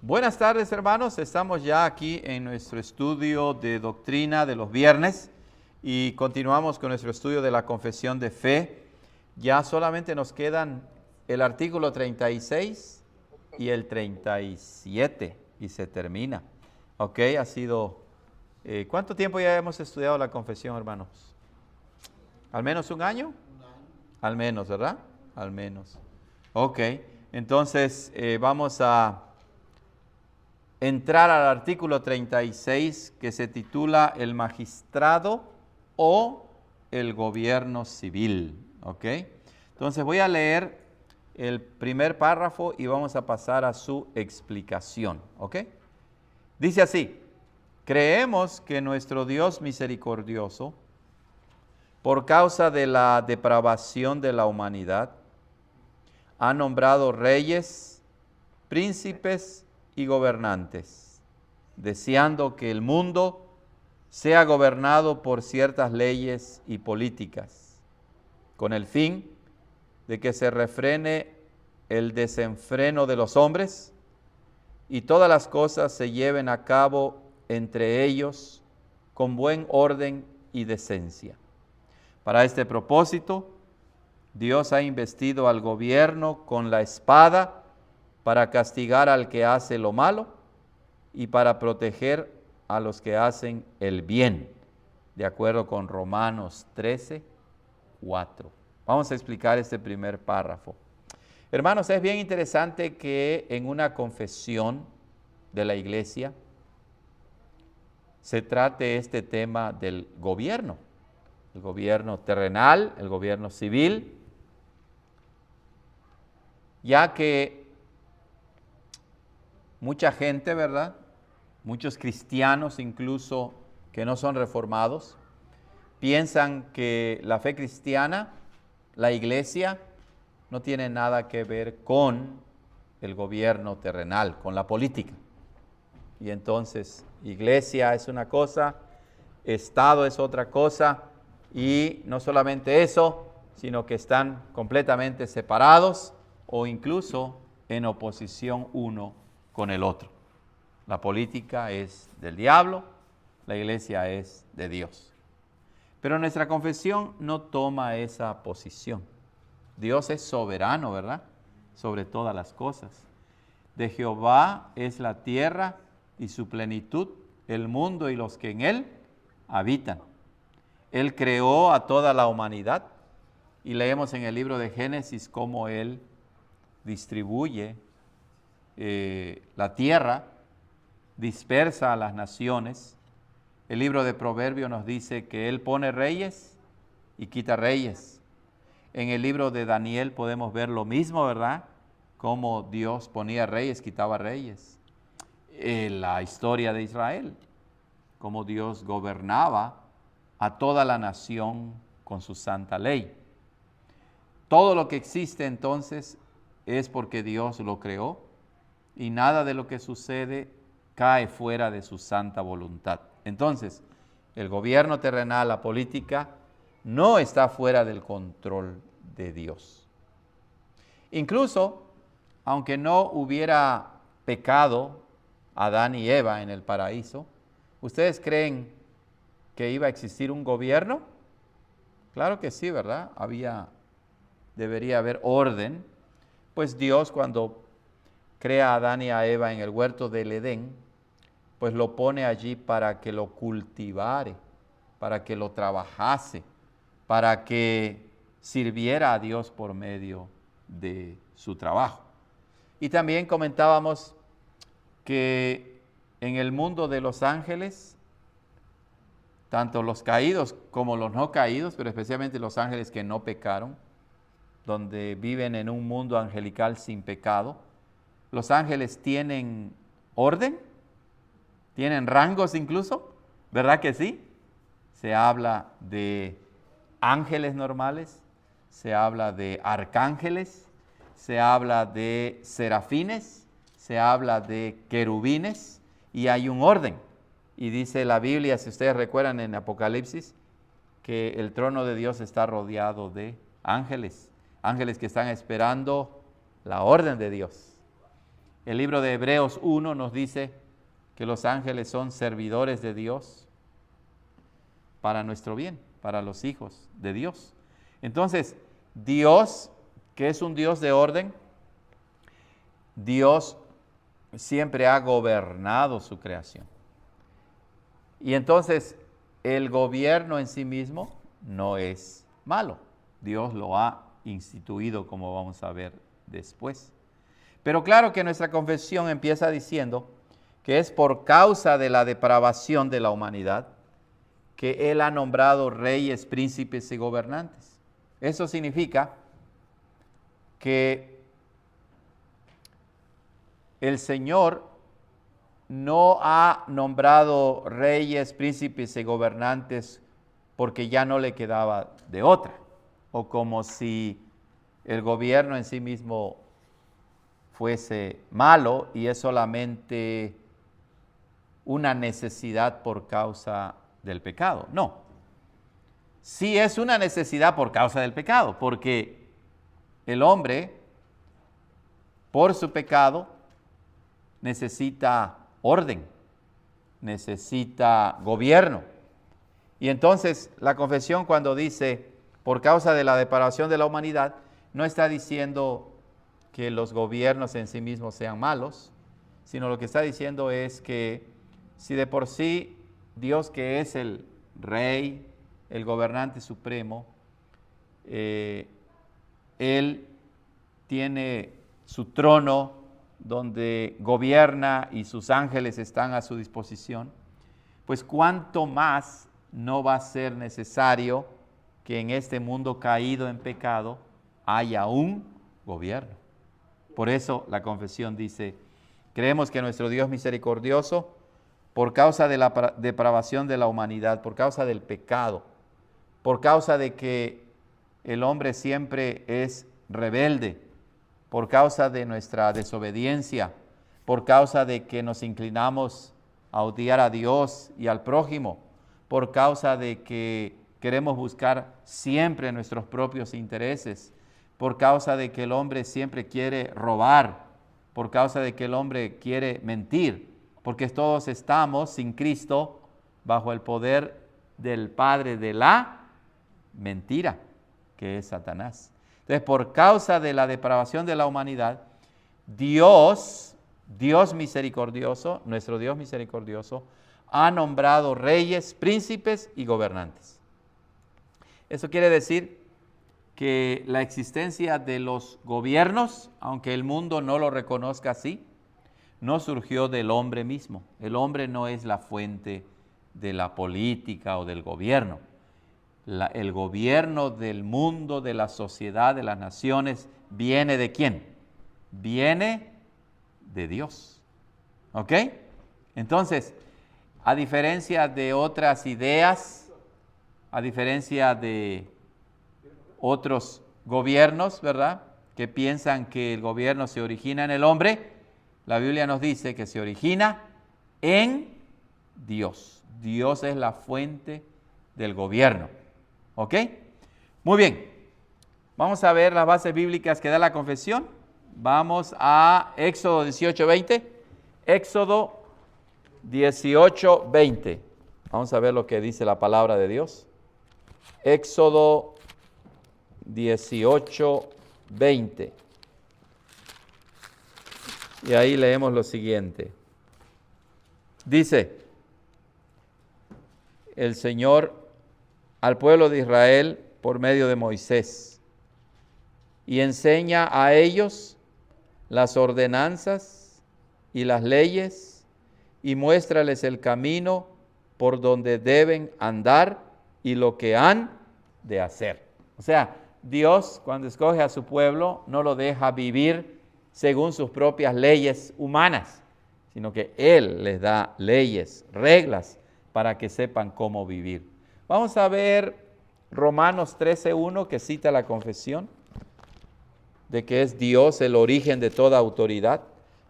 Buenas tardes, hermanos. Estamos ya aquí en nuestro estudio de doctrina de los viernes y continuamos con nuestro estudio de la confesión de fe. Ya solamente nos quedan el artículo 36 y el 37 y se termina. Ok, ha sido... ¿cuánto tiempo ya hemos estudiado la confesión, hermanos? ¿Al menos un año? Al menos, ¿verdad? Al menos. Ok, entonces vamos a entrar al artículo 36 que se titula el magistrado o el gobierno civil. ¿Ok? Entonces voy a leer el primer párrafo y vamos a pasar a su explicación. ¿Ok? Dice así: creemos que nuestro Dios misericordioso, por causa de la depravación de la humanidad, ha nombrado reyes, príncipes y gobernantes, deseando que el mundo sea gobernado por ciertas leyes y políticas, con el fin de que se refrene el desenfreno de los hombres y todas las cosas se lleven a cabo entre ellos con buen orden y decencia. Para este propósito, Dios ha investido al gobierno con la espada para castigar al que hace lo malo y para proteger a los que hacen el bien, de acuerdo con Romanos 13, 4. Vamos a explicar este primer párrafo. Hermanos, es bien interesante que en una confesión de la iglesia se trate este tema del gobierno, el gobierno terrenal, el gobierno civil, ya que mucha gente, ¿verdad? Muchos cristianos incluso que no son reformados, piensan que la fe cristiana, la iglesia, no tiene nada que ver con el gobierno terrenal, con la política. Y entonces, iglesia es una cosa, Estado es otra cosa, y no solamente eso, sino que están completamente separados o incluso en oposición uno con el otro. La política es del diablo, la iglesia es de Dios. Pero nuestra confesión no toma esa posición. Dios es soberano, ¿verdad? Sobre todas las cosas. De Jehová es la tierra y su plenitud, el mundo y los que en él habitan. Él creó a toda la humanidad y leemos en el libro de Génesis cómo él distribuye la tierra, dispersa a las naciones. El libro de Proverbios nos dice que él pone reyes y quita reyes. En el libro de Daniel podemos ver lo mismo, ¿verdad? Cómo Dios ponía reyes, quitaba reyes. La historia de Israel, cómo Dios gobernaba a toda la nación con su santa ley. Todo lo que existe entonces es porque Dios lo creó y nada de lo que sucede cae fuera de su santa voluntad. Entonces, el gobierno terrenal, la política, no está fuera del control de Dios. Incluso, aunque no hubiera pecado Adán y Eva en el paraíso, ¿ustedes creen que iba a existir un gobierno? Claro que sí, ¿verdad? Debería haber orden, pues Dios cuando crea a Adán y a Eva en el huerto del Edén, pues lo pone allí para que lo cultivare, para que lo trabajase, para que sirviera a Dios por medio de su trabajo. Y también comentábamos que en el mundo de los ángeles, tanto los caídos como los no caídos, pero especialmente los ángeles que no pecaron, donde viven en un mundo angelical sin pecado, los ángeles tienen orden, tienen rangos incluso, ¿verdad que sí? Se habla de ángeles normales, se habla de arcángeles, se habla de serafines, se habla de querubines y hay un orden. Y dice la Biblia, si ustedes recuerdan en Apocalipsis, que el trono de Dios está rodeado de ángeles, ángeles que están esperando la orden de Dios. El libro de Hebreos 1 nos dice que los ángeles son servidores de Dios para nuestro bien, para los hijos de Dios. Entonces, Dios, que es un Dios de orden, Dios siempre ha gobernado su creación. Y entonces, el gobierno en sí mismo no es malo. Dios lo ha instituido, como vamos a ver después. Pero claro que nuestra confesión empieza diciendo que es por causa de la depravación de la humanidad que Él ha nombrado reyes, príncipes y gobernantes. Eso significa que el Señor no ha nombrado reyes, príncipes y gobernantes porque ya no le quedaba de otra, o como si el gobierno en sí mismo fuese malo y es solamente una necesidad por causa del pecado. No, sí es una necesidad por causa del pecado, porque el hombre, por su pecado, necesita orden, necesita gobierno. Y entonces la confesión, cuando dice por causa de la depravación de la humanidad, no está diciendo que los gobiernos en sí mismos sean malos, sino lo que está diciendo es que si de por sí Dios, que es el rey, el gobernante supremo, Él tiene su trono donde gobierna y sus ángeles están a su disposición, pues cuánto más no va a ser necesario que en este mundo caído en pecado haya un gobierno. Por eso la confesión dice, creemos que nuestro Dios misericordioso, por causa de la depravación de la humanidad, por causa del pecado, por causa de que el hombre siempre es rebelde, por causa de nuestra desobediencia, por causa de que nos inclinamos a odiar a Dios y al prójimo, por causa de que queremos buscar siempre nuestros propios intereses, por causa de que el hombre siempre quiere robar, por causa de que el hombre quiere mentir, porque todos estamos sin Cristo bajo el poder del padre de la mentira, que es Satanás. Entonces, por causa de la depravación de la humanidad, Dios misericordioso, nuestro Dios misericordioso, ha nombrado reyes, príncipes y gobernantes. Eso quiere decir que la existencia de los gobiernos, aunque el mundo no lo reconozca así, no surgió del hombre mismo. El hombre no es la fuente de la política o del gobierno. El gobierno del mundo, de la sociedad, de las naciones, ¿viene de quién? Viene de Dios. ¿Ok? Entonces, a diferencia de otras ideas, a diferencia de otros gobiernos, ¿verdad?, que piensan que el gobierno se origina en el hombre, la Biblia nos dice que se origina en Dios. Dios es la fuente del gobierno. ¿Ok? Muy bien. Vamos a ver las bases bíblicas que da la confesión. Vamos a Éxodo 18:20. Éxodo 18:20. Vamos a ver lo que dice la palabra de Dios. Éxodo 18:20. Y ahí leemos lo siguiente. Dice el Señor al pueblo de Israel por medio de Moisés, y enseña a ellos las ordenanzas y las leyes, y muéstrales el camino por donde deben andar y lo que han de hacer. O sea, Dios, cuando escoge a su pueblo, no lo deja vivir según sus propias leyes humanas, sino que Él les da leyes, reglas, para que sepan cómo vivir. Vamos a ver Romanos 13:1, que cita la confesión de que es Dios el origen de toda autoridad.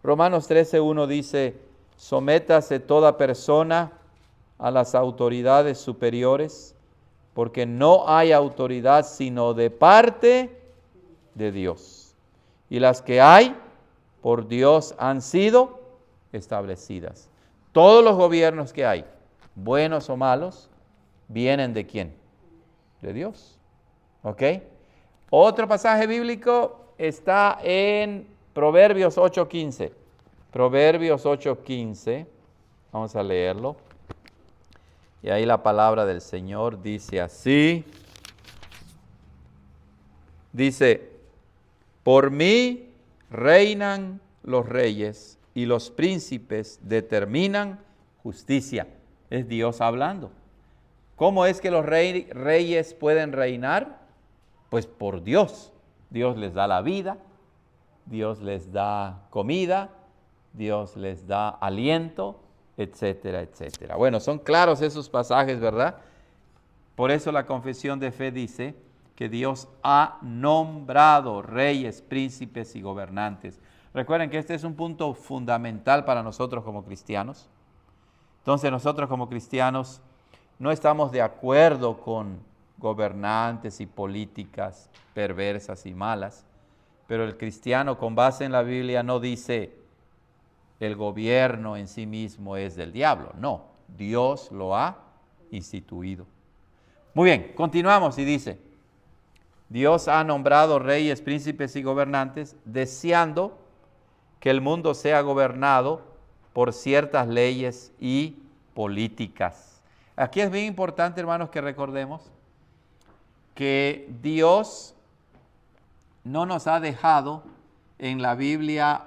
Romanos 13:1 dice, sométase toda persona a las autoridades superiores, porque no hay autoridad sino de parte de Dios. Y las que hay por Dios han sido establecidas. Todos los gobiernos que hay, buenos o malos, vienen ¿de quién? De Dios. ¿Ok? Otro pasaje bíblico está en Proverbios 8:15. Proverbios 8:15. Vamos a leerlo. Y ahí la palabra del Señor dice así. Dice, por mí reinan los reyes y los príncipes determinan justicia. Es Dios hablando. ¿Cómo es que los reyes pueden reinar? Pues por Dios. Dios les da la vida, Dios les da comida, Dios les da aliento, etcétera, etcétera. Bueno, son claros esos pasajes, ¿verdad? Por eso la confesión de fe dice que Dios ha nombrado reyes, príncipes y gobernantes. Recuerden que este es un punto fundamental para nosotros como cristianos. Entonces nosotros como cristianos no estamos de acuerdo con gobernantes y políticas perversas y malas, pero el cristiano con base en la Biblia no dice el gobierno en sí mismo es del diablo. No, Dios lo ha instituido. Muy bien, continuamos y dice, Dios ha nombrado reyes, príncipes y gobernantes, deseando que el mundo sea gobernado por ciertas leyes y políticas. Aquí es bien importante, hermanos, que recordemos que Dios no nos ha dejado en la Biblia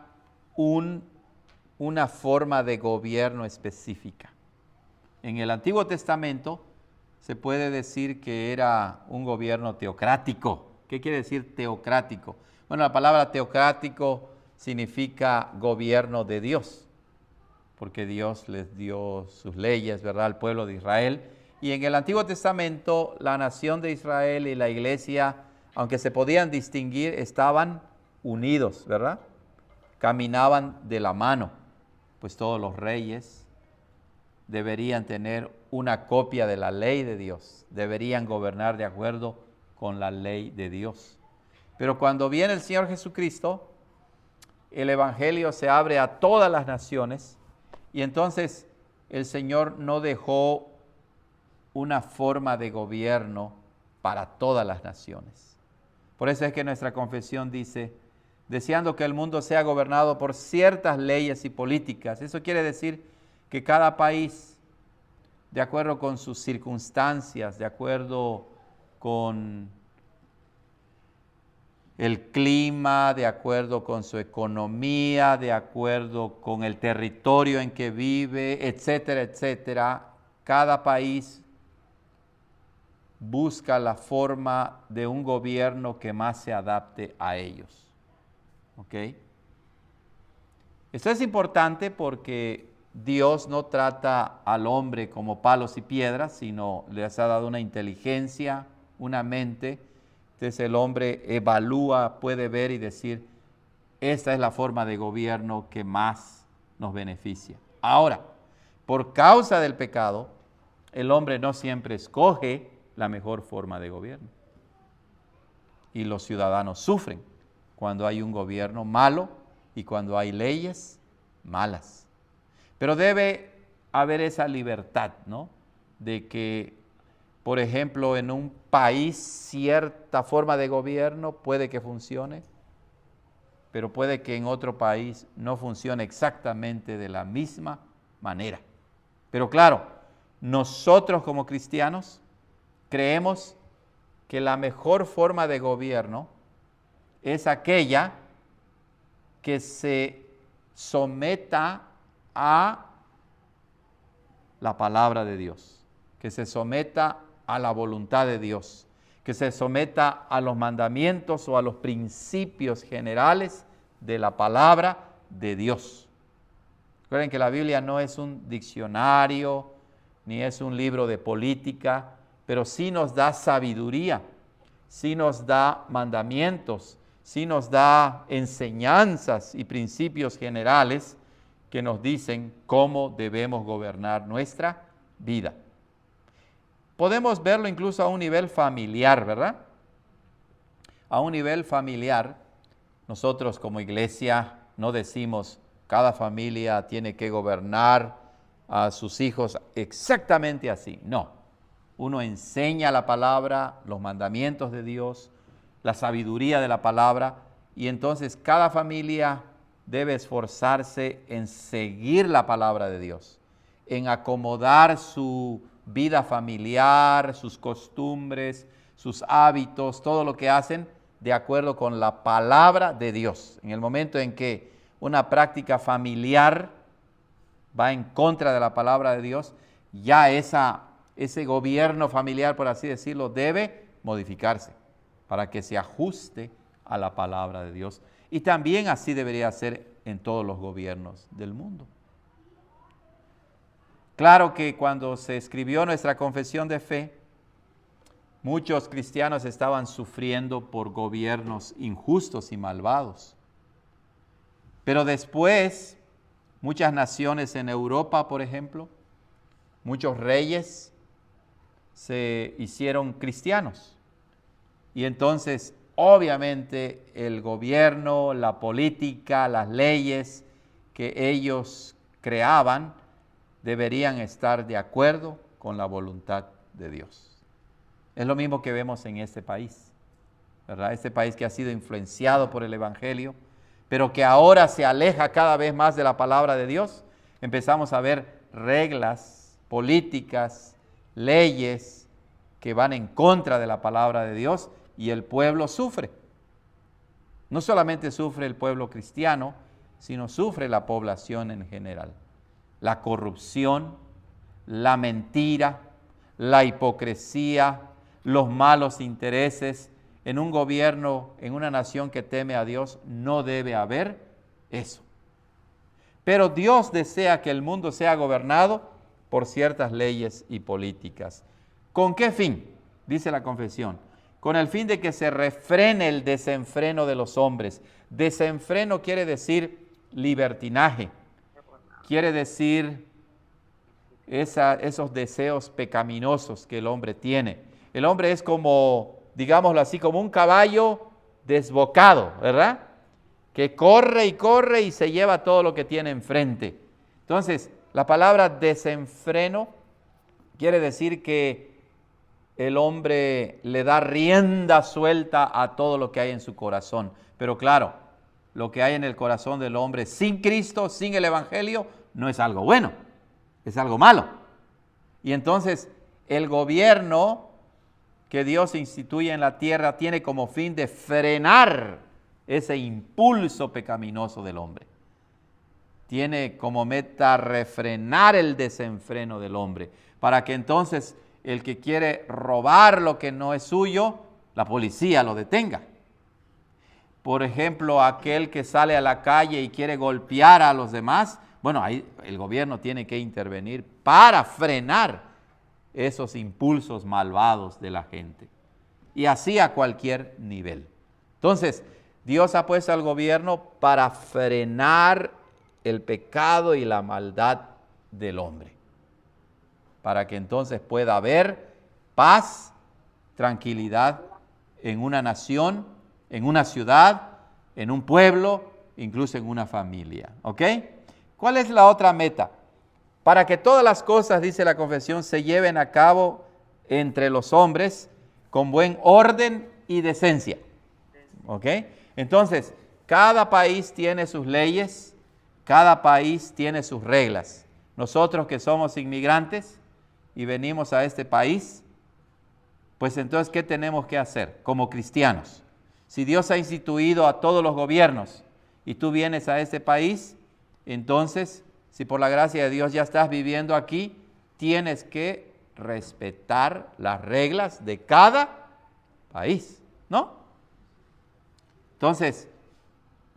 una forma de gobierno específica. En el Antiguo Testamento se puede decir que era un gobierno teocrático. ¿Qué quiere decir teocrático? Bueno, la palabra teocrático significa gobierno de Dios, porque Dios les dio sus leyes, ¿verdad?, al pueblo de Israel. Y en el Antiguo Testamento, la nación de Israel y la iglesia, aunque se podían distinguir, estaban unidos, ¿verdad? Caminaban de la mano, pues todos los reyes deberían tener una copia de la ley de Dios, deberían gobernar de acuerdo con la ley de Dios. Pero cuando viene el Señor Jesucristo, el Evangelio se abre a todas las naciones y entonces el Señor no dejó una forma de gobierno para todas las naciones. Por eso es que nuestra confesión dice, deseando que el mundo sea gobernado por ciertas leyes y políticas. Eso quiere decir que cada país, de acuerdo con sus circunstancias, de acuerdo con el clima, de acuerdo con su economía, de acuerdo con el territorio en que vive, etcétera, etcétera, cada país busca la forma de un gobierno que más se adapte a ellos. ¿Ok? Esto es importante porque Dios no trata al hombre como palos y piedras, sino les ha dado una inteligencia, una mente. Entonces el hombre evalúa, puede ver y decir, esta es la forma de gobierno que más nos beneficia. Ahora, por causa del pecado, el hombre no siempre escoge la mejor forma de gobierno. Y los ciudadanos sufren cuando hay un gobierno malo y cuando hay leyes malas. Pero debe haber esa libertad, ¿no? De que, por ejemplo, en un país cierta forma de gobierno puede que funcione, pero puede que en otro país no funcione exactamente de la misma manera. Pero claro, nosotros como cristianos creemos que la mejor forma de gobierno es aquella que se someta a la palabra de Dios, que se someta a la voluntad de Dios, que se someta a los mandamientos o a los principios generales de la palabra de Dios. Recuerden que la Biblia no es un diccionario, ni es un libro de política, pero sí nos da sabiduría, sí nos da mandamientos, sí nos da enseñanzas y principios generales que nos dicen cómo debemos gobernar nuestra vida. Podemos verlo incluso a un nivel familiar, ¿verdad? A un nivel familiar, nosotros como iglesia no decimos cada familia tiene que gobernar a sus hijos exactamente así. No, uno enseña la palabra, los mandamientos de Dios, la sabiduría de la palabra, y entonces cada familia debe esforzarse en seguir la palabra de Dios, en acomodar su vida familiar, sus costumbres, sus hábitos, todo lo que hacen de acuerdo con la palabra de Dios. En el momento en que una práctica familiar va en contra de la palabra de Dios, ya ese gobierno familiar, por así decirlo, debe modificarse para que se ajuste a la palabra de Dios. Y también así debería ser en todos los gobiernos del mundo. Claro que cuando se escribió nuestra confesión de fe, muchos cristianos estaban sufriendo por gobiernos injustos y malvados. Pero después, muchas naciones en Europa, por ejemplo, muchos reyes se hicieron cristianos. Y entonces, obviamente, el gobierno, la política, las leyes que ellos creaban deberían estar de acuerdo con la voluntad de Dios. Es lo mismo que vemos en este país, ¿verdad? Este país que ha sido influenciado por el Evangelio, pero que ahora se aleja cada vez más de la palabra de Dios. Empezamos a ver reglas, políticas, leyes que van en contra de la palabra de Dios y el pueblo sufre. No solamente sufre el pueblo cristiano, sino sufre la población en general. La corrupción, la mentira, la hipocresía, los malos intereses. En un gobierno, en una nación que teme a Dios, no debe haber eso. Pero Dios desea que el mundo sea gobernado por ciertas leyes y políticas. ¿Con qué fin? Dice la confesión. Con el fin de que se refrene el desenfreno de los hombres. Desenfreno quiere decir libertinaje. Quiere decir esos deseos pecaminosos que el hombre tiene. El hombre es como, digámoslo así, como un caballo desbocado, ¿verdad? Que corre y se lleva todo lo que tiene enfrente. Entonces, la palabra desenfreno quiere decir que el hombre le da rienda suelta a todo lo que hay en su corazón. Pero claro, lo que hay en el corazón del hombre sin Cristo, sin el Evangelio, no es algo bueno, es algo malo. Y entonces el gobierno que Dios instituye en la tierra tiene como fin de frenar ese impulso pecaminoso del hombre. Tiene como meta refrenar el desenfreno del hombre, para que entonces el que quiere robar lo que no es suyo, la policía lo detenga. Por ejemplo, aquel que sale a la calle y quiere golpear a los demás, bueno, ahí el gobierno tiene que intervenir para frenar esos impulsos malvados de la gente. Y así a cualquier nivel. Entonces, Dios ha puesto al gobierno para frenar el pecado y la maldad del hombre, para que entonces pueda haber paz, tranquilidad en una nación, en una ciudad, en un pueblo, incluso en una familia. ¿Ok? ¿Cuál es la otra meta? Para que todas las cosas, dice la confesión, se lleven a cabo entre los hombres con buen orden y decencia. ¿Ok? Entonces, cada país tiene sus leyes, cada país tiene sus reglas. Nosotros que somos inmigrantes y venimos a este país, pues entonces, ¿qué tenemos que hacer como cristianos? Si Dios ha instituido a todos los gobiernos y tú vienes a este país, entonces, si por la gracia de Dios ya estás viviendo aquí, tienes que respetar las reglas de cada país, ¿no? Entonces,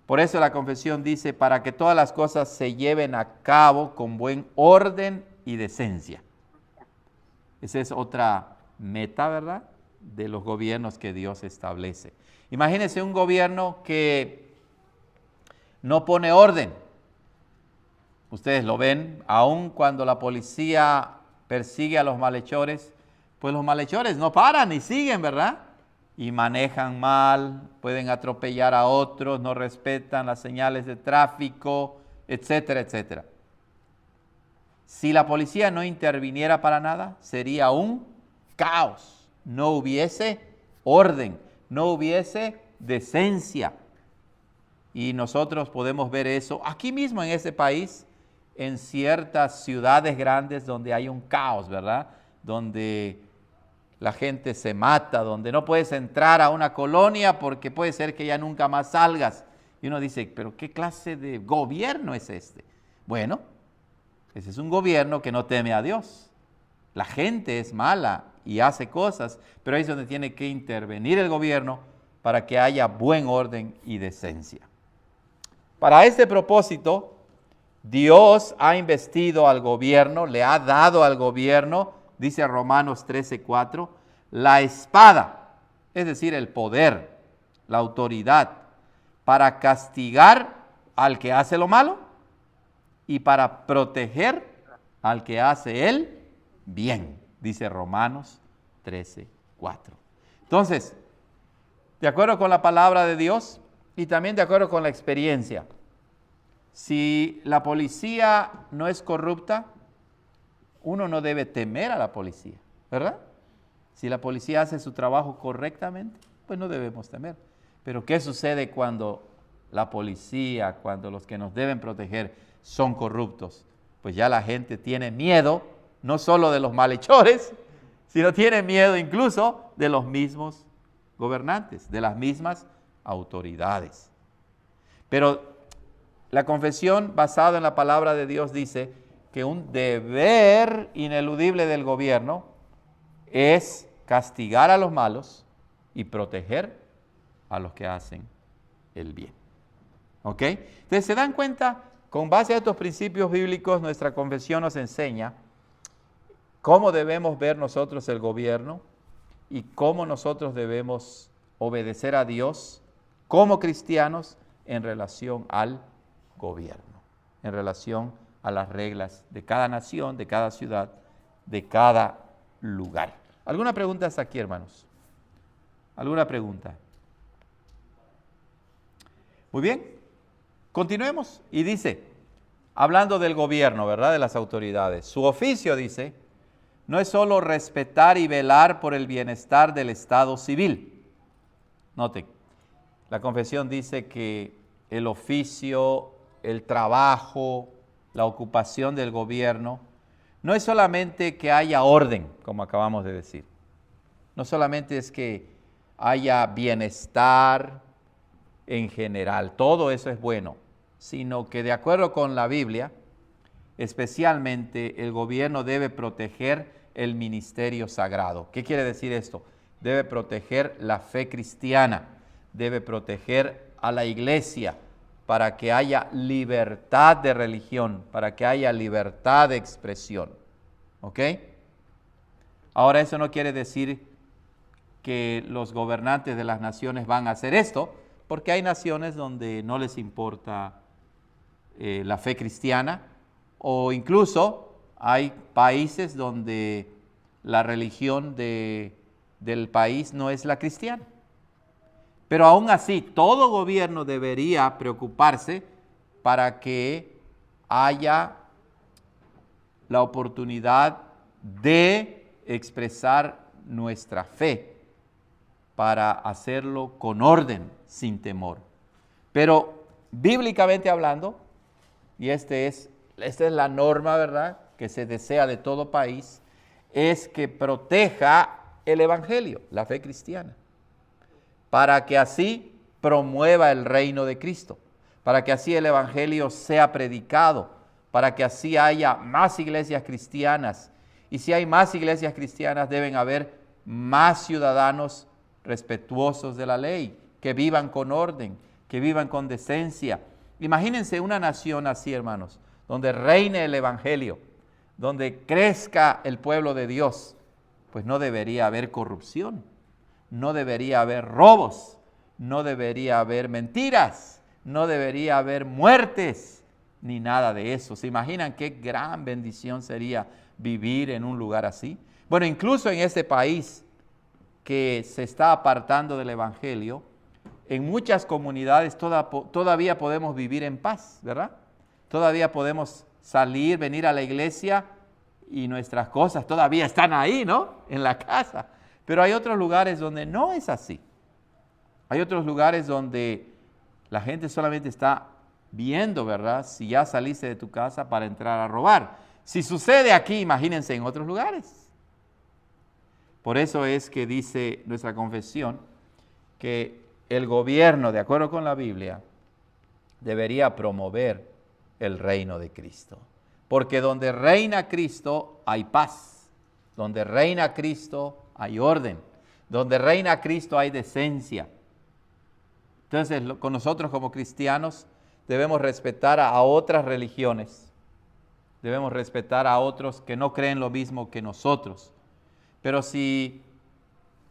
por eso la confesión dice, para que todas las cosas se lleven a cabo con buen orden y decencia. Esa es otra meta, ¿verdad?, de los gobiernos que Dios establece. Imagínense un gobierno que no pone orden. Ustedes lo ven, aun cuando la policía persigue a los malhechores, pues los malhechores no paran y siguen, ¿verdad? y manejan mal, pueden atropellar a otros, no respetan las señales de tráfico, etcétera, etcétera. Si la policía no interviniera para nada, sería un caos. No hubiese orden, no hubiese decencia. Y nosotros podemos ver eso aquí mismo en este país, en ciertas ciudades grandes donde hay un caos, ¿verdad? Donde la gente se mata, donde no puedes entrar a una colonia porque puede ser que ya nunca más salgas. Y uno dice, pero ¿qué clase de gobierno es este? Bueno, ese es un gobierno que no teme a Dios. La gente es mala y hace cosas, pero ahí es donde tiene que intervenir el gobierno para que haya buen orden y decencia. Para este propósito, Dios ha investido al gobierno, le ha dado al gobierno, dice Romanos 13:4, la espada, es decir, el poder, la autoridad, para castigar al que hace lo malo y para proteger al que hace el bien, dice Romanos 13:4. Entonces, de acuerdo con la palabra de Dios y también de acuerdo con la experiencia, si la policía no es corrupta, uno no debe temer a la policía, ¿verdad? Si la policía hace su trabajo correctamente, pues no debemos temer. Pero ¿qué sucede cuando la policía, cuando los que nos deben proteger son corruptos? Pues ya la gente tiene miedo, no solo de los malhechores, sino tiene miedo incluso de los mismos gobernantes, de las mismas autoridades. Pero la confesión basada en la palabra de Dios dice que un deber ineludible del gobierno es castigar a los malos y proteger a los que hacen el bien. ¿Ok? Entonces, ¿se dan cuenta? Con base a estos principios bíblicos, nuestra confesión nos enseña cómo debemos ver nosotros el gobierno y cómo nosotros debemos obedecer a Dios como cristianos en relación al gobierno, en relación a las reglas de cada nación, de cada ciudad, de cada lugar. ¿Alguna pregunta hasta aquí, hermanos? ¿Alguna pregunta? Muy bien, continuemos. Y dice, hablando del gobierno, ¿verdad? De las autoridades. Su oficio, dice, no es solo respetar y velar por el bienestar del Estado civil. Noten, la confesión dice que el oficio, el trabajo, la ocupación del gobierno, no es solamente que haya orden, como acabamos de decir. No solamente es que haya bienestar en general, todo eso es bueno, sino que de acuerdo con la Biblia, especialmente el gobierno debe proteger el ministerio sagrado. ¿Qué quiere decir esto? Debe proteger la fe cristiana, debe proteger a la iglesia para que haya libertad de religión, para que haya libertad de expresión. ¿Ok? Ahora, eso no quiere decir que los gobernantes de las naciones van a hacer esto, porque hay naciones donde no les importa la fe cristiana, o incluso hay países donde la religión del país no es la cristiana. Pero aún así, todo gobierno debería preocuparse para que haya la oportunidad de expresar nuestra fe, para hacerlo con orden, sin temor. Pero bíblicamente hablando, y esta es la norma, ¿verdad?, que se desea de todo país, es que proteja el evangelio, la fe cristiana, para que así promueva el reino de Cristo, para que así el evangelio sea predicado, para que así haya más iglesias cristianas. Y si hay más iglesias cristianas, deben haber más ciudadanos respetuosos de la ley, que vivan con orden, que vivan con decencia. Imagínense una nación así, hermanos, donde reine el evangelio, donde crezca el pueblo de Dios. Pues no debería haber corrupción, no debería haber robos, no debería haber mentiras, no debería haber muertes, ni nada de eso. ¿Se imaginan qué gran bendición sería vivir en un lugar así? Bueno, incluso en este país, que se está apartando del Evangelio, en muchas comunidades todavía podemos vivir en paz, ¿verdad? Todavía podemos salir, venir a la iglesia y nuestras cosas todavía están ahí, ¿no? En la casa. Pero hay otros lugares donde no es así. Hay otros lugares donde la gente solamente está viendo, ¿verdad? Si ya saliste de tu casa para entrar a robar. Si sucede aquí, imagínense en otros lugares. Por eso es que dice nuestra confesión que el gobierno, de acuerdo con la Biblia, debería promover el reino de Cristo. Porque donde reina Cristo hay paz. Donde reina Cristo hay orden. Donde reina Cristo hay decencia. Entonces, con nosotros como cristianos debemos respetar a otras religiones. Debemos respetar a otros que no creen lo mismo que nosotros. Pero si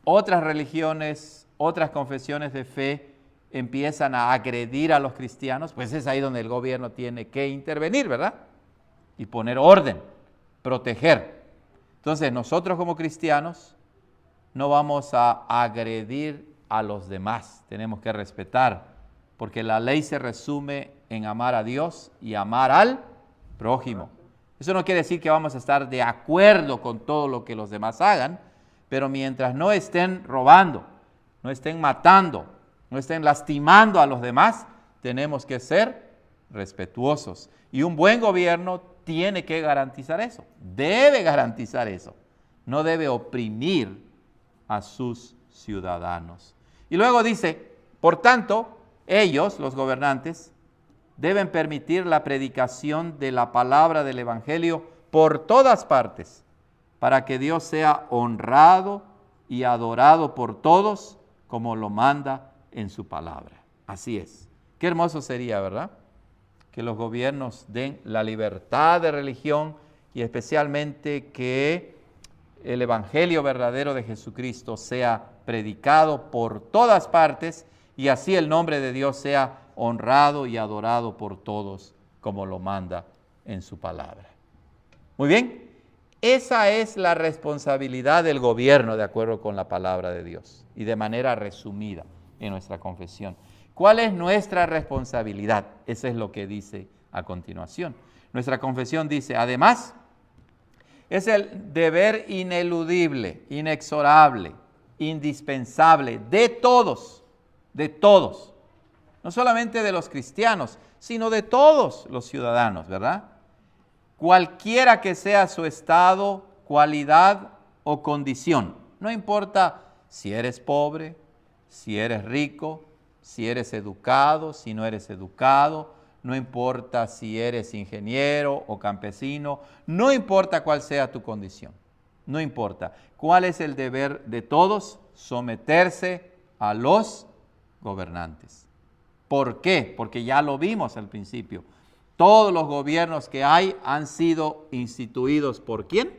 otras religiones, otras confesiones de fe empiezan a agredir a los cristianos, pues es ahí donde el gobierno tiene que intervenir, ¿verdad? Y poner orden, proteger. Entonces, nosotros como cristianos no vamos a agredir a los demás. Tenemos que respetar, porque la ley se resume en amar a Dios y amar al prójimo. Eso no quiere decir que vamos a estar de acuerdo con todo lo que los demás hagan, pero mientras no estén robando, no estén matando, no estén lastimando a los demás, tenemos que ser respetuosos. Y un buen gobierno tiene que garantizar eso, debe garantizar eso. No debe oprimir a sus ciudadanos. Y luego dice, por tanto, ellos, los gobernantes, deben permitir la predicación de la palabra del Evangelio por todas partes, para que Dios sea honrado y adorado por todos, como lo manda en su palabra. Así es. Qué hermoso sería, ¿verdad? Que los gobiernos den la libertad de religión y especialmente que el Evangelio verdadero de Jesucristo sea predicado por todas partes y así el nombre de Dios sea honrado y adorado por todos, como lo manda en su palabra. Muy bien, esa es la responsabilidad del gobierno de acuerdo con la palabra de Dios y de manera resumida en nuestra confesión. ¿Cuál es nuestra responsabilidad? Eso es lo que dice a continuación. Nuestra confesión dice, además, es el deber ineludible, inexorable, indispensable de todos, no solamente de los cristianos, sino de todos los ciudadanos, ¿verdad? Cualquiera que sea su estado, cualidad o condición, no importa si eres pobre, si eres rico, si eres educado, si no eres educado, no importa si eres ingeniero o campesino, no importa cuál sea tu condición, no importa. ¿Cuál es el deber de todos? Someterse a los gobernantes. ¿Por qué? Porque ya lo vimos al principio. Todos los gobiernos que hay han sido instituidos ¿por quién?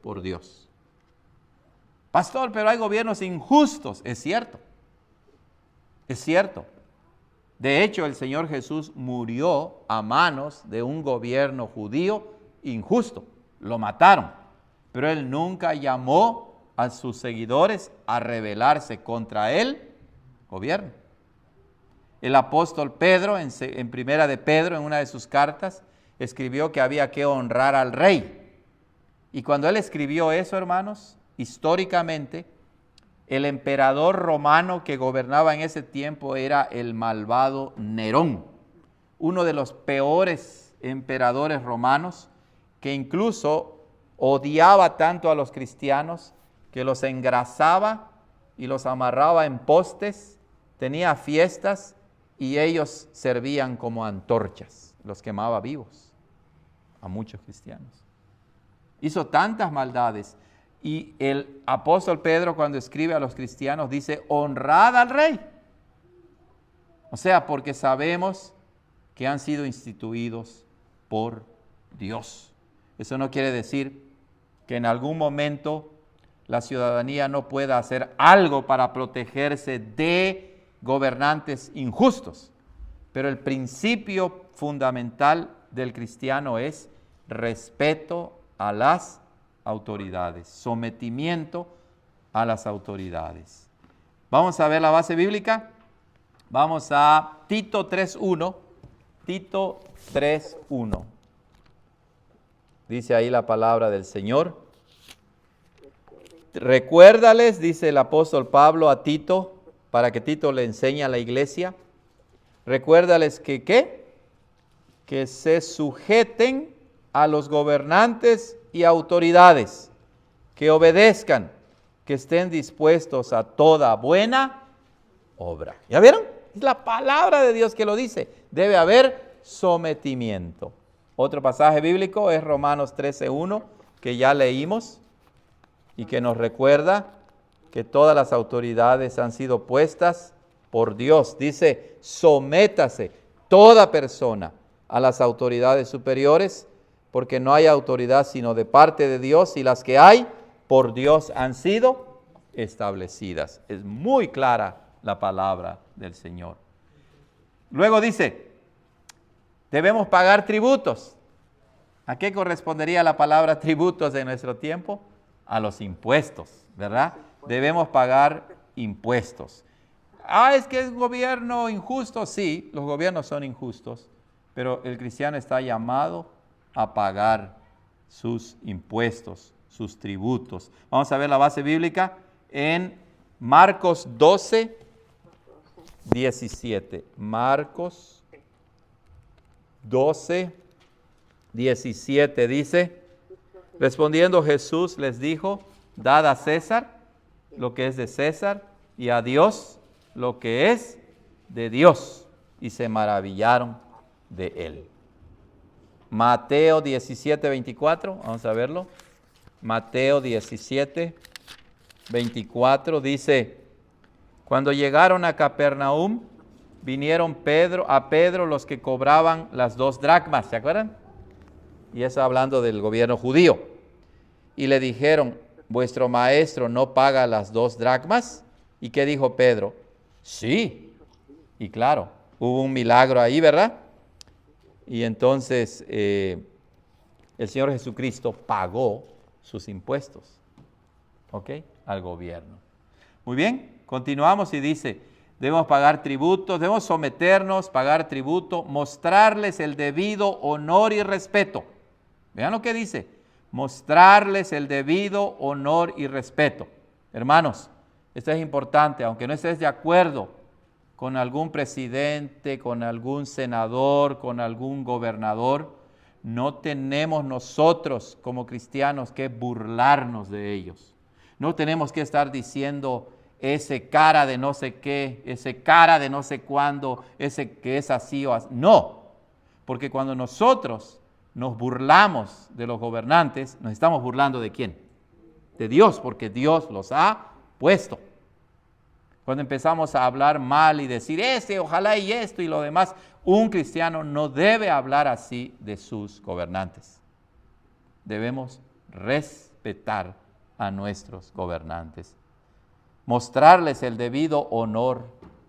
Por Dios. Pastor, pero hay gobiernos injustos. Es cierto. Es cierto. De hecho, el Señor Jesús murió a manos de un gobierno judío injusto. Lo mataron. Pero Él nunca llamó a sus seguidores a rebelarse contra el gobierno. El apóstol Pedro, en primera de Pedro, en una de sus cartas, escribió que había que honrar al rey. Y cuando él escribió eso, hermanos, históricamente, el emperador romano que gobernaba en ese tiempo era el malvado Nerón, uno de los peores emperadores romanos, que incluso odiaba tanto a los cristianos que los engrasaba y los amarraba en postes, tenía fiestas y ellos servían como antorchas, los quemaba vivos a muchos cristianos. Hizo tantas maldades y el apóstol Pedro cuando escribe a los cristianos dice, honrad al rey. O sea, porque sabemos que han sido instituidos por Dios. Eso no quiere decir que en algún momento la ciudadanía no pueda hacer algo para protegerse de gobernantes injustos, pero el principio fundamental del cristiano es respeto a las autoridades, sometimiento a las autoridades. Vamos a ver la base bíblica. Vamos a Tito 3.1. Tito 3.1. Dice ahí la palabra del Señor. Recuérdales, dice el apóstol Pablo a Tito, para que Tito le enseñe a la iglesia. Recuérdales que, ¿qué? Que se sujeten a los gobernantes y autoridades, que obedezcan, que estén dispuestos a toda buena obra. ¿Ya vieron? Es la palabra de Dios que lo dice. Debe haber sometimiento. Otro pasaje bíblico es Romanos 13.1, que ya leímos y que nos recuerda que todas las autoridades han sido puestas por Dios. Dice, sométase toda persona a las autoridades superiores, porque no hay autoridad sino de parte de Dios, y las que hay por Dios han sido establecidas. Es muy clara la palabra del Señor. Luego dice, debemos pagar tributos. ¿A qué correspondería la palabra tributos en nuestro tiempo? A los impuestos, ¿verdad? Debemos pagar impuestos. Es que es un gobierno injusto. Sí, los gobiernos son injustos, pero el cristiano está llamado a pagar sus impuestos, sus tributos. Vamos a ver la base bíblica en Marcos 12, 17. Marcos 12, 17 dice, respondiendo Jesús les dijo, dad a César lo que es de César y a Dios lo que es de Dios. Y se maravillaron de él. Mateo 17, 24, vamos a verlo. Mateo 17, 24 dice, cuando llegaron a Capernaum, vinieron a Pedro los que cobraban las 2 dracmas, ¿se acuerdan? Y eso hablando del gobierno judío. Y le dijeron, ¿vuestro maestro no paga las 2 dracmas? ¿Y qué dijo Pedro? Sí. Y claro, hubo un milagro ahí, ¿verdad? Y entonces el Señor Jesucristo pagó sus impuestos, ¿ok? Al gobierno. Muy bien, continuamos y dice, debemos pagar tributos, debemos someternos, pagar tributo, mostrarles el debido honor y respeto. Vean lo que dice, mostrarles el debido honor y respeto. Hermanos, esto es importante, aunque no estés de acuerdo con algún presidente, con algún senador, con algún gobernador, no tenemos nosotros como cristianos que burlarnos de ellos. No tenemos que estar diciendo ese cara de no sé qué, ese cara de no sé cuándo, ese que es así o así. No, porque cuando nosotros nos burlamos de los gobernantes, nos estamos burlando ¿de quién? De Dios, porque Dios los ha puesto. Cuando empezamos a hablar mal y decir ojalá y esto y lo demás, un cristiano no debe hablar así de sus gobernantes. Debemos respetar a nuestros gobernantes, mostrarles el debido honor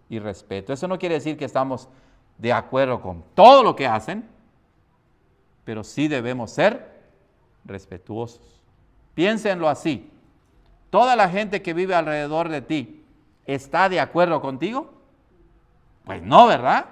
y respeto. Eso no quiere decir que estamos de acuerdo con todo lo que hacen, pero sí debemos ser respetuosos. Piénsenlo así. Toda la gente que vive alrededor de ti, ¿está de acuerdo contigo? Pues no, ¿verdad?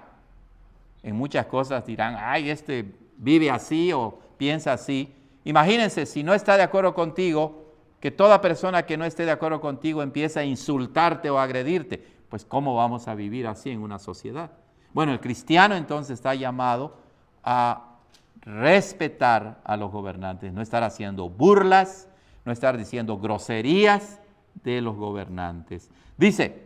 En muchas cosas dirán, este vive así o piensa así. Imagínense, si no está de acuerdo contigo, que toda persona que no esté de acuerdo contigo empieza a insultarte o a agredirte. Pues ¿cómo vamos a vivir así en una sociedad? Bueno, el cristiano entonces está llamado a respetar a los gobernantes, no estar haciendo burlas, no estar diciendo groserías de los gobernantes. Dice,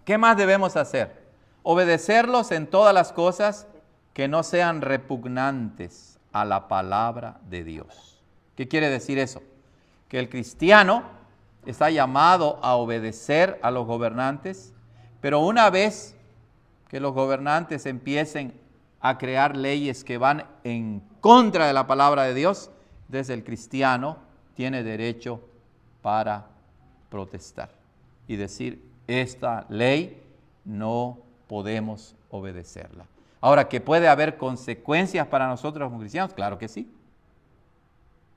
¿qué más debemos hacer? Obedecerlos en todas las cosas que no sean repugnantes a la palabra de Dios. ¿Qué quiere decir eso? Que el cristiano está llamado a obedecer a los gobernantes, pero una vez que los gobernantes empiecen a crear leyes que van en contra de la palabra de Dios, entonces el cristiano tiene derecho para protestar y decir, esta ley no podemos obedecerla. Ahora, ¿que puede haber consecuencias para nosotros como cristianos? Claro que sí.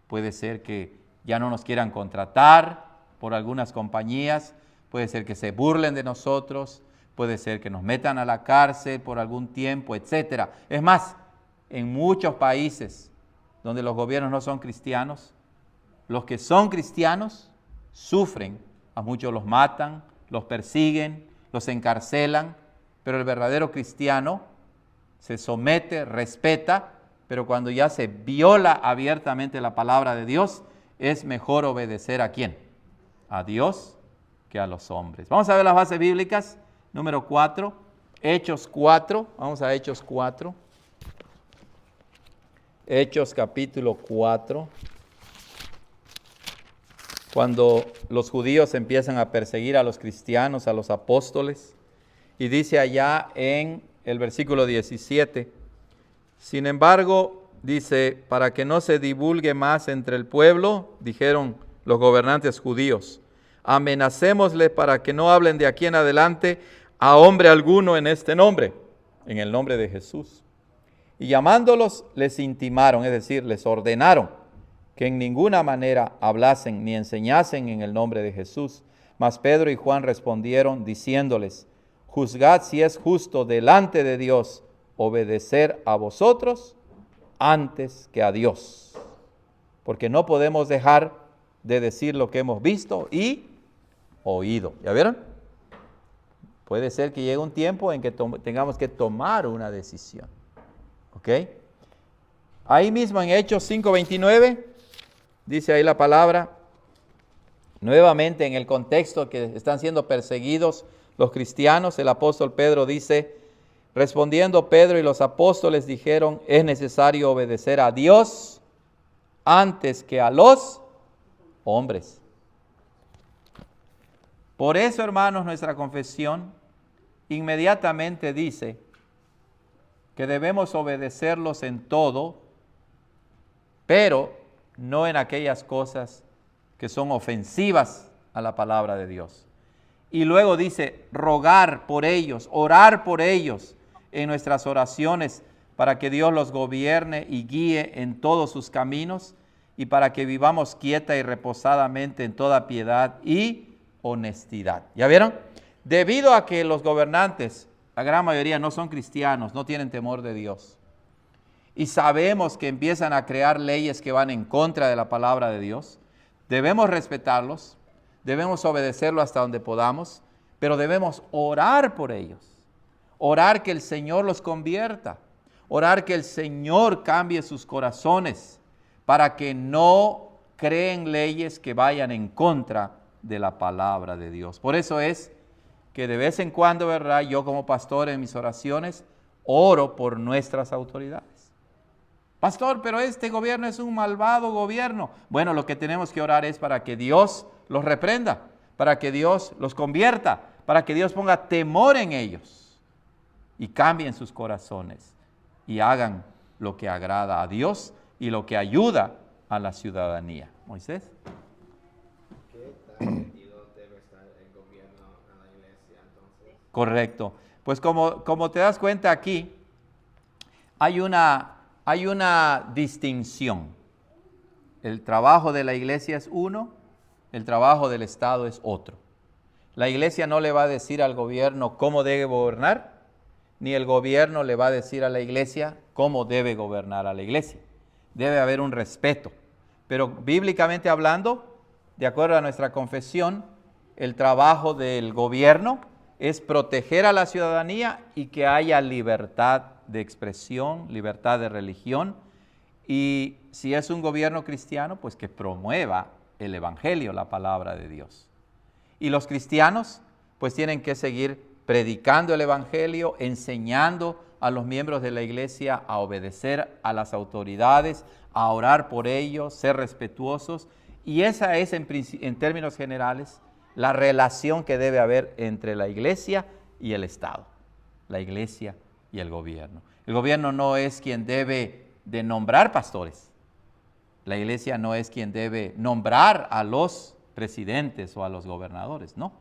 Puede ser que ya no nos quieran contratar, por algunas compañías, puede ser que se burlen de nosotros, puede ser que nos metan a la cárcel por algún tiempo, etc. Es más, en muchos países donde los gobiernos no son cristianos, los que son cristianos sufren, a muchos los matan, los persiguen, los encarcelan, pero el verdadero cristiano se somete, respeta, pero cuando ya se viola abiertamente la palabra de Dios, es mejor obedecer ¿a quién? A Dios que a los hombres. Vamos a ver las bases bíblicas. Número 4, Hechos 4. Vamos a Hechos 4. Hechos capítulo 4. Cuando los judíos empiezan a perseguir a los cristianos, a los apóstoles, y dice allá en el versículo 17, sin embargo, dice, para que no se divulgue más entre el pueblo, dijeron los gobernantes judíos, amenacémosle para que no hablen de aquí en adelante a hombre alguno en este nombre, en el nombre de Jesús. Y llamándolos, les intimaron, es decir, les ordenaron que en ninguna manera hablasen ni enseñasen en el nombre de Jesús. Mas Pedro y Juan respondieron diciéndoles, juzgad si es justo delante de Dios obedecer a vosotros antes que a Dios, porque no podemos dejar de decir lo que hemos visto y oído. ¿Ya vieron? Puede ser que llegue un tiempo en que tengamos que tomar una decisión. ¿Ok? Ahí mismo en Hechos 5:29, dice ahí la palabra, nuevamente en el contexto que están siendo perseguidos los cristianos, el apóstol Pedro dice, respondiendo Pedro y los apóstoles dijeron, es necesario obedecer a Dios antes que a los hombres. Por eso, hermanos, nuestra confesión inmediatamente dice que debemos obedecerlos en todo, pero no en aquellas cosas que son ofensivas a la palabra de Dios. Y luego dice, rogar por ellos, orar por ellos en nuestras oraciones para que Dios los gobierne y guíe en todos sus caminos y para que vivamos quieta y reposadamente en toda piedad y honestidad. ¿Ya vieron? Debido a que los gobernantes, la gran mayoría no son cristianos, no tienen temor de Dios, y sabemos que empiezan a crear leyes que van en contra de la palabra de Dios, debemos respetarlos, debemos obedecerlo hasta donde podamos, pero debemos orar por ellos, orar que el Señor los convierta, orar que el Señor cambie sus corazones para que no creen leyes que vayan en contra de la palabra de Dios. Por eso es que de vez en cuando, ¿verdad?, yo como pastor en mis oraciones oro por nuestras autoridades. Pastor, pero este gobierno es un malvado gobierno. Bueno, lo que tenemos que orar es para que Dios los reprenda, para que Dios los convierta, para que Dios ponga temor en ellos y cambien sus corazones y hagan lo que agrada a Dios y lo que ayuda a la ciudadanía. Moisés. ¿Qué tan metido debe estar el gobierno en la iglesia entonces? Correcto. Pues como te das cuenta aquí, hay una distinción. El trabajo de la iglesia es uno, el trabajo del Estado es otro. La iglesia no le va a decir al gobierno cómo debe gobernar, ni el gobierno le va a decir a la iglesia cómo debe gobernar a la iglesia. Debe haber un respeto. Pero bíblicamente hablando, de acuerdo a nuestra confesión, el trabajo del gobierno es proteger a la ciudadanía y que haya libertad de expresión, libertad de religión, y si es un gobierno cristiano, pues que promueva el evangelio, la palabra de Dios. Y los cristianos, pues tienen que seguir predicando el evangelio, enseñando a los miembros de la iglesia a obedecer a las autoridades, a orar por ellos, ser respetuosos, y esa es en términos generales la relación que debe haber entre la iglesia y el Estado, la iglesia y el gobierno. El gobierno no es quien debe de nombrar pastores. La iglesia no es quien debe nombrar a los presidentes o a los gobernadores, no.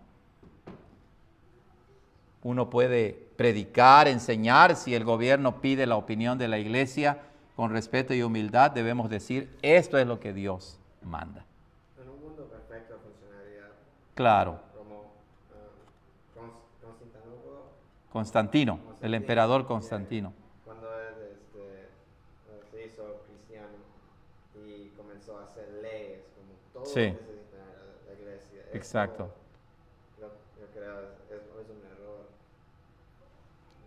Uno puede predicar, enseñar. Si el gobierno pide la opinión de la iglesia, con respeto y humildad debemos decir, esto es lo que Dios manda. En un mundo perfecto funcionaría Claro. como Constantino, Constantino, el emperador Constantino. cuando él se hizo cristiano y comenzó a hacer leyes como todo Sí. necesita la iglesia. Eso, Exacto. yo creo es un error.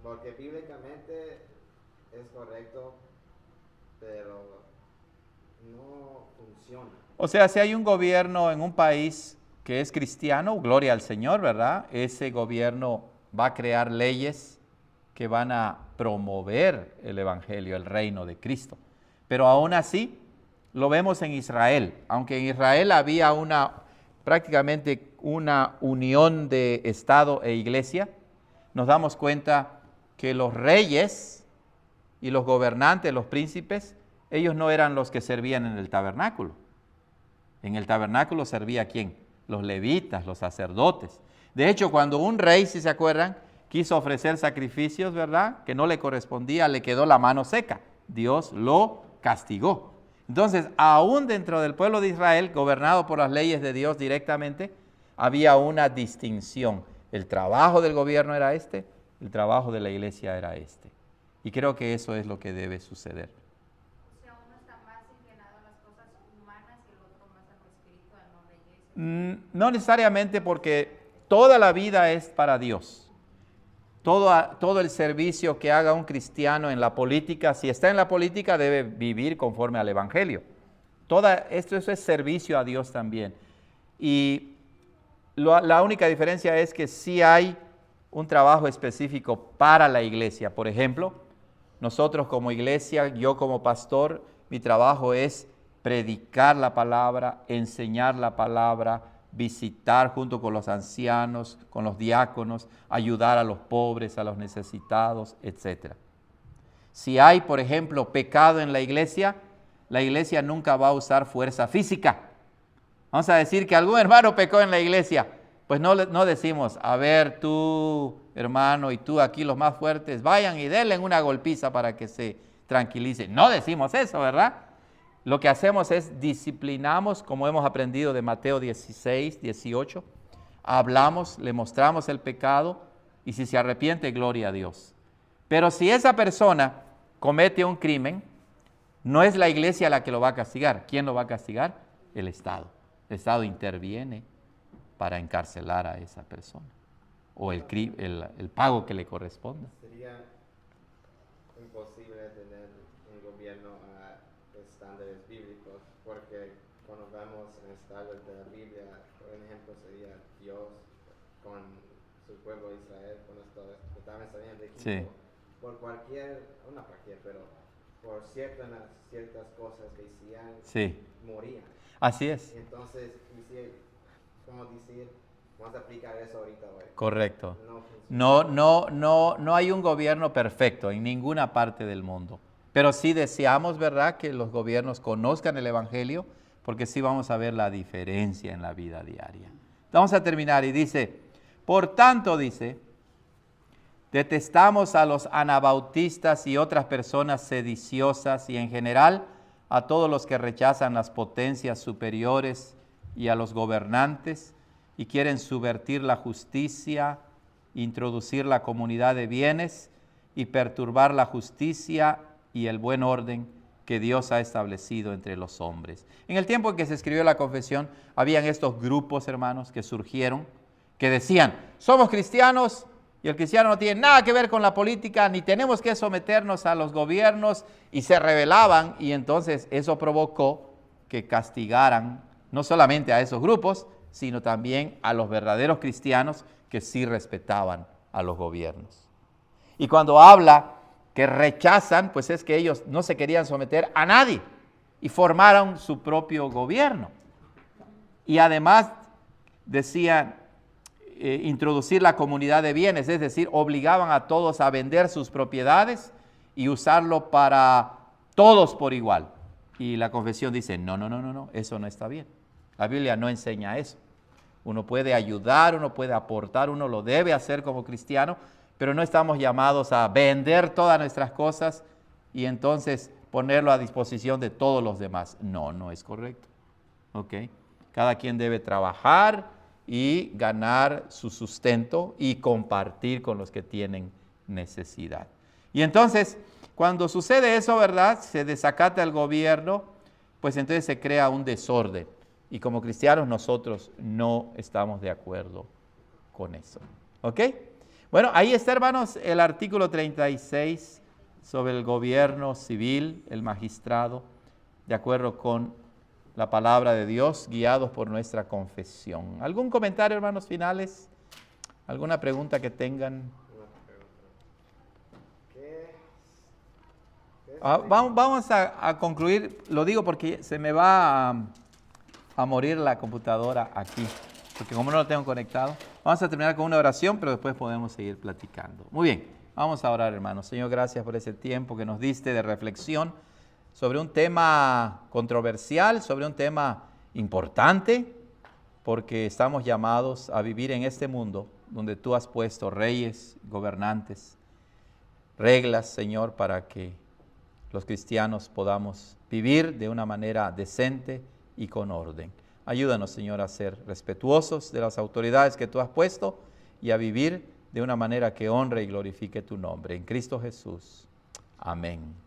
Porque bíblicamente es correcto, pero no funciona. O sea, si hay un gobierno en un país que es cristiano, gloria al Señor, ¿verdad? Ese gobierno va a crear leyes que van a promover el evangelio, el reino de Cristo. Pero aún así, lo vemos en Israel. Aunque en Israel había prácticamente una unión de Estado e iglesia, nos damos cuenta que los reyes y los gobernantes, los príncipes, ellos no eran los que servían en el tabernáculo. En el tabernáculo servía ¿quién? Los levitas, los sacerdotes. De hecho, cuando un rey, si se acuerdan, quiso ofrecer sacrificios, ¿verdad?, que no le correspondía, le quedó la mano seca. Dios lo castigó. Entonces, aún dentro del pueblo de Israel, gobernado por las leyes de Dios directamente, había una distinción. El trabajo del gobierno era este, el trabajo de la iglesia era este. Y creo que eso es lo que debe suceder. O sea, uno está más inclinado a las cosas humanas y el otro más a lo espiritual, no la iglesia. No necesariamente, porque toda la vida es para Dios. Todo el servicio que haga un cristiano en la política, si está en la política, debe vivir conforme al evangelio. Esto es servicio a Dios también. Y la única diferencia es que sí hay un trabajo específico para la iglesia. Por ejemplo, nosotros como iglesia, yo como pastor, mi trabajo es predicar la palabra, enseñar la palabra, visitar junto con los ancianos, con los diáconos, ayudar a los pobres, a los necesitados, etc. Si hay, por ejemplo, pecado en la iglesia nunca va a usar fuerza física. Vamos a decir que algún hermano pecó en la iglesia, pues no decimos, a ver tú, hermano, y tú aquí los más fuertes, vayan y denle una golpiza para que se tranquilice. No decimos eso, ¿verdad? Lo que hacemos es disciplinamos, como hemos aprendido de Mateo 16, 18. Hablamos, le mostramos el pecado y si se arrepiente, gloria a Dios. Pero si esa persona comete un crimen, no es la iglesia la que lo va a castigar. ¿Quién lo va a castigar? El Estado. El Estado interviene para encarcelar a esa persona o el pago que le corresponda. Sería imposible tener un gobierno a estándares bíblicos, porque cuando vemos en estándares de la Biblia, por ejemplo, sería Dios con su pueblo Israel, cuando estaban saliendo de Egipto, Sí. por pero por ciertas cosas que hacían, Sí, morían. así es. Entonces, como decir, vamos a aplicar eso ahorita hoy. Correcto. No funciona. No hay un gobierno perfecto en ninguna parte del mundo. Pero sí deseamos, ¿verdad?, que los gobiernos conozcan el evangelio, porque sí vamos a ver la diferencia en la vida diaria. Vamos a terminar y dice, por tanto, dice, detestamos a los anabautistas y otras personas sediciosas y en general a todos los que rechazan las potencias superiores y a los gobernantes y quieren subvertir la justicia, introducir la comunidad de bienes y perturbar la justicia y el buen orden que Dios ha establecido entre los hombres. En el tiempo en que se escribió la confesión, habían estos grupos, hermanos, que surgieron, que decían, somos cristianos y el cristiano no tiene nada que ver con la política, ni tenemos que someternos a los gobiernos, y se rebelaban, y entonces eso provocó que castigaran no solamente a esos grupos, sino también a los verdaderos cristianos que sí respetaban a los gobiernos. Y cuando habla que rechazan, pues es que ellos no se querían someter a nadie y formaron su propio gobierno. Y además decían introducir la comunidad de bienes, es decir, obligaban a todos a vender sus propiedades y usarlo para todos por igual. Y la confesión dice, no, eso no está bien. La Biblia no enseña eso. Uno puede ayudar, uno puede aportar, uno lo debe hacer como cristiano, pero no estamos llamados a vender todas nuestras cosas y entonces ponerlo a disposición de todos los demás. No es correcto. ¿Ok? Cada quien debe trabajar y ganar su sustento y compartir con los que tienen necesidad. Y entonces, cuando sucede eso, ¿verdad? Se desacata el gobierno, pues entonces se crea un desorden. Y como cristianos nosotros no estamos de acuerdo con eso. ¿Ok? Bueno, ahí está, hermanos, el artículo 36 sobre el gobierno civil, el magistrado, de acuerdo con la palabra de Dios, guiados por nuestra confesión. ¿Algún comentario, hermanos, finales? ¿Alguna pregunta que tengan? Una pregunta. Vamos a concluir, lo digo porque se me va a morir la computadora aquí, porque como no lo tengo conectado, vamos a terminar con una oración, pero después podemos seguir platicando. Muy bien, vamos a orar, hermanos. Señor, gracias por ese tiempo que nos diste de reflexión sobre un tema controversial, sobre un tema importante, porque estamos llamados a vivir en este mundo donde tú has puesto reyes, gobernantes, reglas, Señor, para que los cristianos podamos vivir de una manera decente y con orden. Ayúdanos, Señor, a ser respetuosos de las autoridades que tú has puesto y a vivir de una manera que honre y glorifique tu nombre. En Cristo Jesús. Amén.